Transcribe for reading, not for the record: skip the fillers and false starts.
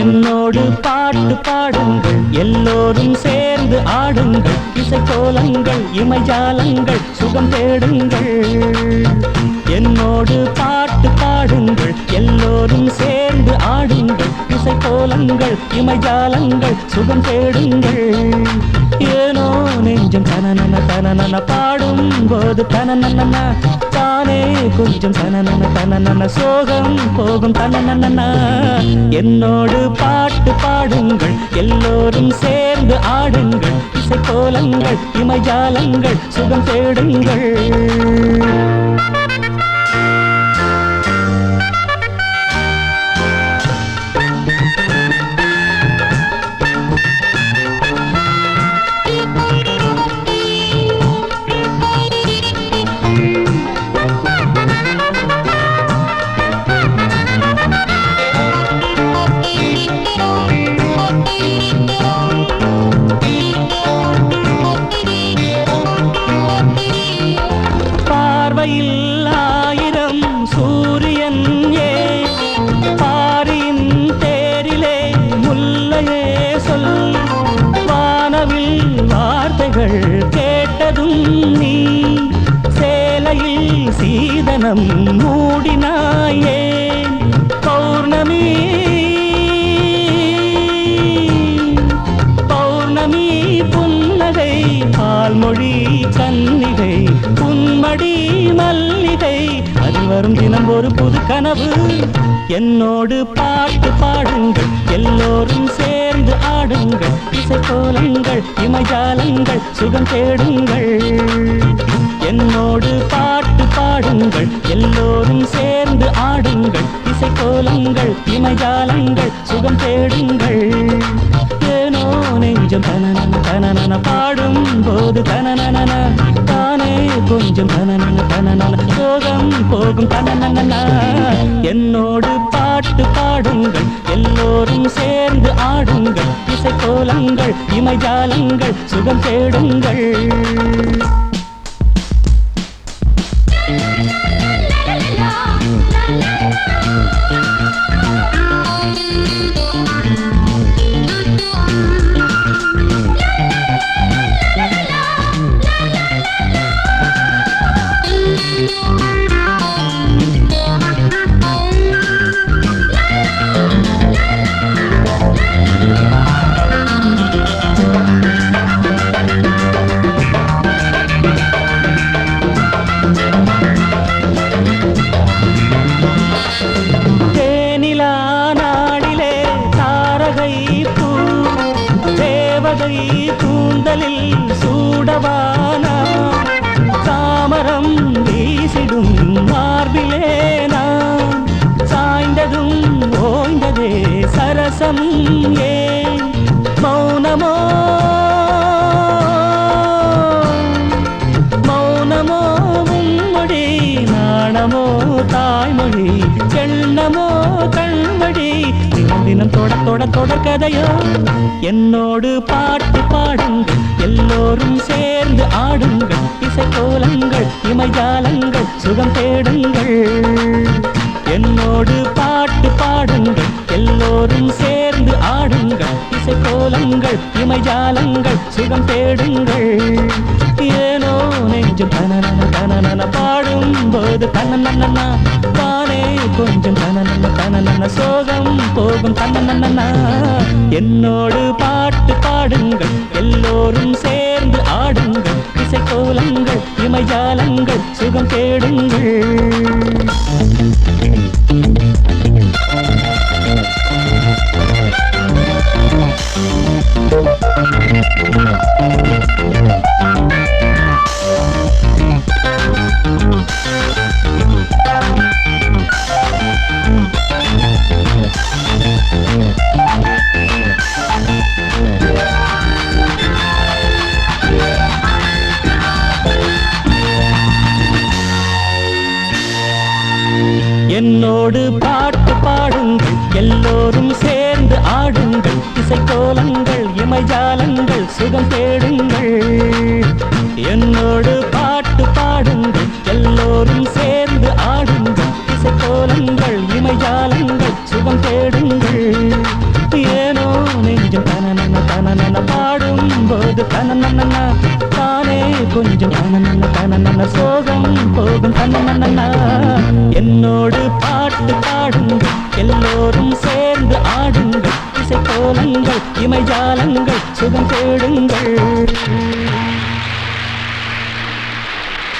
என்னோடு பாட்டு பாடுங்கள், எல்லோரும் சேர்ந்து ஆடுங்கள், இசைக்கோலங்கள் இமைஜாலங்கள் சுகம் தேடுங்கள். என்னோடு பாட்டு பாடுங்கள், எல்லோரும் சேர்ந்து ஆடுங்கள், இசைக்கோலங்கள் இமைஜாலங்கள் சுகம் தேடுங்கள். ஏனோ நெஞ்சம் தனனன தனனன பாடும் போது தனனன தானே கொஞ்சம் தனனன தனனன சோகம் போகும் தனனன. என்னோடு பாட்டு பாடுங்கள், எல்லோரும் சேர்ந்து ஆடுங்கள், இசைக்கோலங்கள் இமைஜாலங்கள் சுகம் தேடுங்கள். ஆயிரம் சூரியன் ஏ பாரின் தேரிலே முல்லையே சொல். வானவில் வார்த்தைகள் கேட்டதும் நீ சேலையில் சீதனம் மூடினாயே. பௌர்ணமி பௌர்ணமி புன்னகை பால்மொழி கன்னிகை புன்மடி மல்லிகை அது வரும் தினம் ஒரு புது கனவு. என்னோடு பாட்டு பாடுங்கள், எல்லோரும் சேர்ந்து ஆடுங்கள், இசைக்கோலங்கள் இமைஜாலங்கள் சுகம் தேடுங்கள். என்னோடு பாட்டு பாடுங்கள், எல்லோரும் சேர்ந்து ஆடுங்கள், இசைக்கோலங்கள் இமைஜாலங்கள் சுகம் தேடுங்கள். ஏனோ நெஞ்சம் தனனன தனனன பாடும் போது தனனன தானே கொஞ்சம் தனனன தனனன சோகம் போகும் தனனன. என்னோடு பாட்டு பாடுங்கள், எல்லோரும் சேர்ந்து ஆடுங்கள், இசைக்கோலங்கள் இமைஜாலங்கள் சுகம் தேடுங்கள். கூந்தலில் சூடவானா தாமரம் வீசிடும் மார்பிலேனா சாய்ந்ததும் ஓய்ந்ததே சரசம் ஏன் மௌனமோ மௌனமோ உம்மொழி நாணமோ தாய்மொழி எண்ணமோ கண்மொழி தினம் தினம் தொட தொட தொடர்கதையோ. என்னோடு பாட்டு பாடுங்கள், எல்லோரும் சேர்ந்து ஆடுங்கள், இசைக்கோலங்கள் இமைஜாலங்கள் சுகம் தேடுங்கள். என்னோடு பாட்டு பாடுங்கள், எல்லோரும் சேர்ந்து ஆடுங்கள், இசைக்கோலங்கள் இமைஜாலங்கள் சுகம் தேடுங்கள். ஏனோ நெஞ்சம் தனனன தனனன பாடும் போது தனனன தானே கொஞ்சம் தனனன தனனன சோகம் போகும் தனனன. என்னோடு பாட்டு பாடுங்கள், எல்லோரும் சேர்ந்து ஆடுங்கள், இசைக்கோலங்கள் இமைஜாலங்கள் சுகம் தேடுங்கள். என்னோடு பாட்டு பாடுங்கள் எல்லோரும் சேர்ந்து ஆடுங்கள் இசைக்கோலங்கள் இமைஜாலங்கள் சுகம் தேடுங்கள் என்னோடு பாட்டு பாடுங்கள் எல்லோரும் சேர்ந்து ஆடுங்கள் இசைக்கோலங்கள் இமைஜாலங்கள் சுகம் தேடுங்கள் ஏனோ நெஞ்சம் தனனன தனனன பாடும்போது தனனன தானே கொஞ்சம் தனனன தனனன சோகம் போகும் தனனன என்னோடு பாட்டு பாடுங்கள் எல்லோரும் சேர்ந்து ஆடுங்கள் இசைக்கோலங்கள் இமைஜாலங்கள் சுகம் தேடுங்கள்